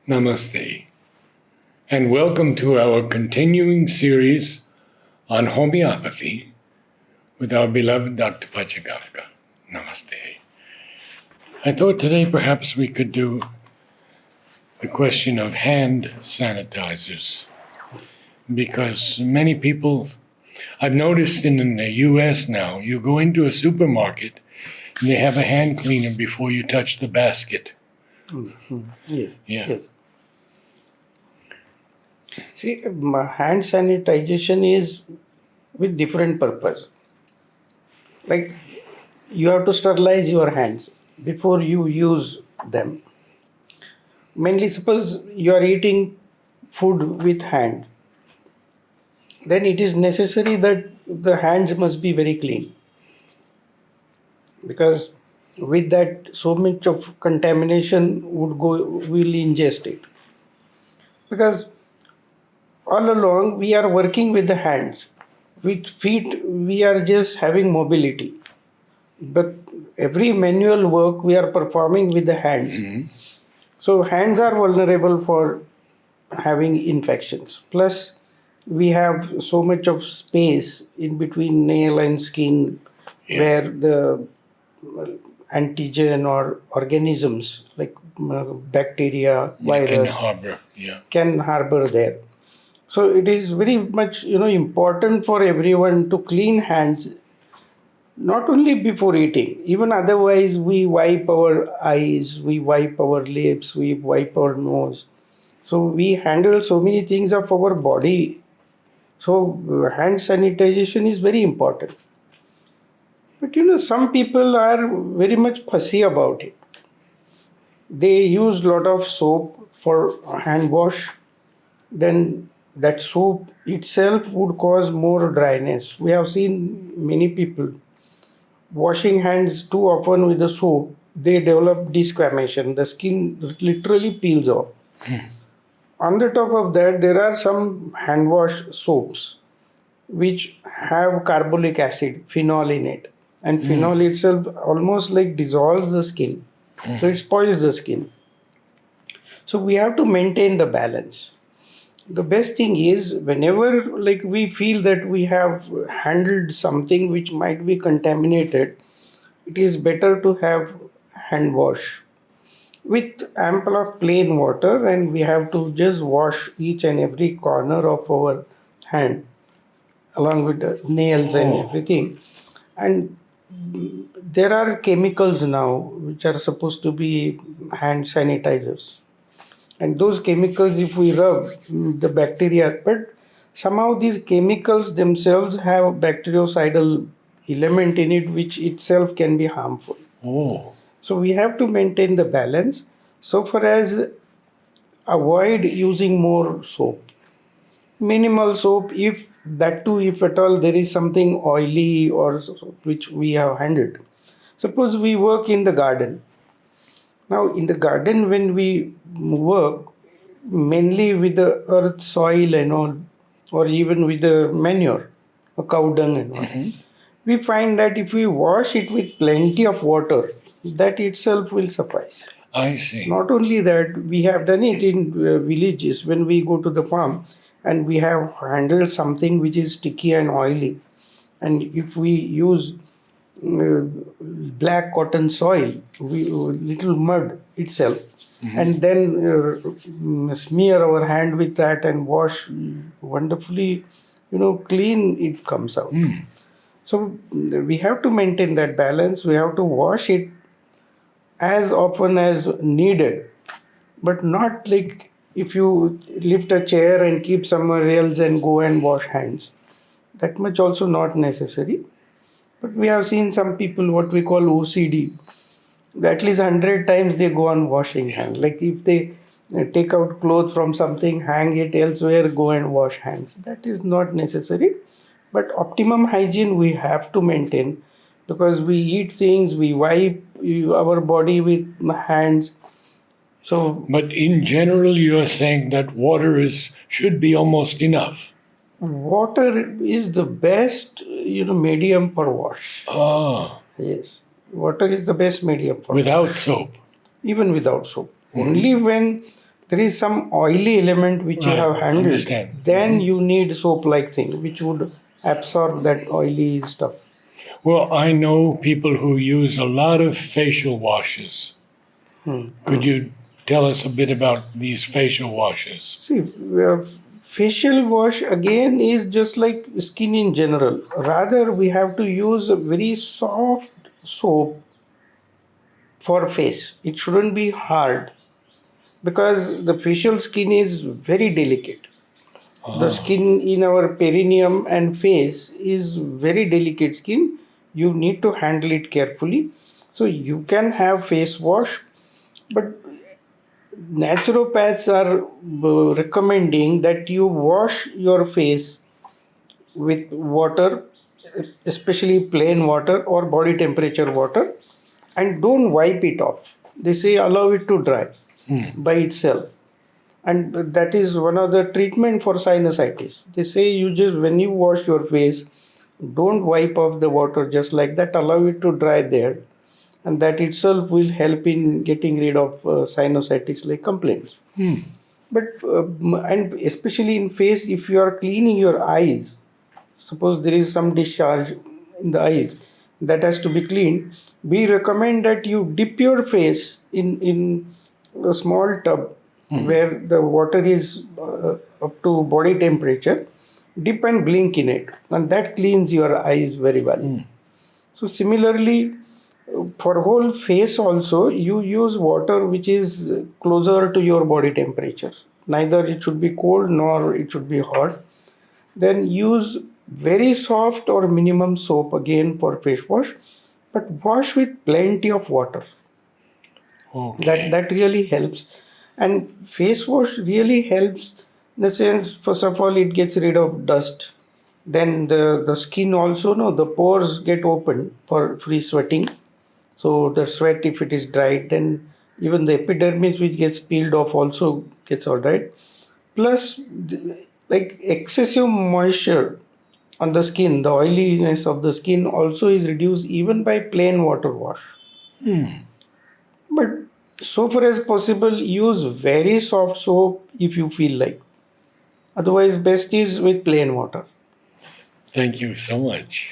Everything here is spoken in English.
Namaste, and welcome to our continuing series on homeopathy with our beloved Dr. Pachegaonkar. Namaste. I thought today perhaps we could do the question of hand sanitizers, because many people, I've noticed in the US now, you go into a supermarket and they have a hand cleaner before you touch the basket. Mm-hmm. Yes. Yeah. Yes. See, hand sanitization is with different purpose. Like you have to sterilize your hands before you use them. Mainly, suppose you are eating food with hand, then it is necessary that the hands must be very clean, because with that so much of contamination will ingest it. Because all along we are working with the hands. With feet we are just having mobility, but every manual work we are performing with the hands. So hands are vulnerable for having infections. Plus we have so much of space in between nail and skin, where the antigen or organisms like bacteria, virus can harbor there. So it is very much important for everyone to clean hands, not only before eating, even otherwise. We wipe our eyes, we wipe our lips, we wipe our nose. So we handle so many things of our body. So hand sanitization is very important. But some people are very much fussy about it. They use lot of soap for hand wash. Then that soap itself would cause more dryness. We have seen many people washing hands too often with the soap. They develop desquamation. The skin literally peels off. On the top of that, there are some hand wash soaps which have carbolic acid, phenol in it. And phenol itself almost like dissolves the skin. So it spoils the skin. So we have to maintain the balance. The best thing is, whenever like we feel that we have handled something which might be contaminated, it is better to have hand wash with ample of plain water, and we have to just wash each and every corner of our hand along with the nails and everything. And there are chemicals now which are supposed to be hand sanitizers, and those chemicals, if we rub the bacteria, but somehow these chemicals themselves have bactericidal element in it, which itself can be harmful. So we have to maintain the balance so far as avoid using more soap. Minimal soap, if that too, if at all there is something oily or which we have handled. Suppose we work in the garden. Now in the garden, when we work mainly with the earth, soil and all, or even with the manure, or cow dung and all, we find that if we wash it with plenty of water, that itself will suffice. I see. Not only that, we have done it in villages when we go to the farm and we have handled something which is sticky and oily. And if we use black cotton soil, little mud itself, and then smear our hand with that and wash wonderfully, clean it comes out. So we have to maintain that balance. We have to wash it as often as needed, but not like if you lift a chair and keep somewhere else and go and wash hands. That much also not necessary. But we have seen some people, what we call OCD, at least 100 times they go on washing hands. Like if they take out clothes from something, hang it elsewhere, go and wash hands. That is not necessary. But optimum hygiene we have to maintain, because we eat things, we wipe our body with hands. So, but in general, you're saying that water should be almost enough. Water is the best, medium for wash. Yes, water is the best medium for without wash. Soap. Even without soap. Only when there is some oily element which you Right, have handled, understand. then you need soap like thing which would absorb that oily stuff. Well, I know people who use a lot of facial washes. Could you tell us a bit about these facial washes? See, facial wash again is just like skin in general. Rather, we have to use a very soft soap for face. It shouldn't be hard because the facial skin is very delicate. The skin in our perineum and face is very delicate skin. You need to handle it carefully. So you can have face wash, but naturopaths are recommending that you wash your face with water, especially plain water or body temperature water, and don't wipe it off. They say allow it to dry by itself. And that is one of the treatment for sinusitis. They say you just when you wash your face, don't wipe off the water just like that, allow it to dry there, and that itself will help in getting rid of sinusitis like complaints. But and especially in face, if you are cleaning your eyes, suppose there is some discharge in the eyes that has to be cleaned, we recommend that you dip your face in a small tub where the water is up to body temperature. Dip and blink in it, and that cleans your eyes very well. So similarly, for whole face also, you use water which is closer to your body temperature. Neither it should be cold nor it should be hot. Then use very soft or minimum soap again for face wash, but wash with plenty of water. Okay. That really helps. And face wash really helps in the sense, first of all, it gets rid of dust. Then the skin also, no, the pores get open for free sweating. So the sweat, if it is dried, then even the epidermis which gets peeled off also gets all right. Plus, like excessive moisture on the skin, the oiliness of the skin also is reduced even by plain water wash. But so far as possible, use very soft soap if you feel like. Otherwise, best is with plain water. Thank you so much.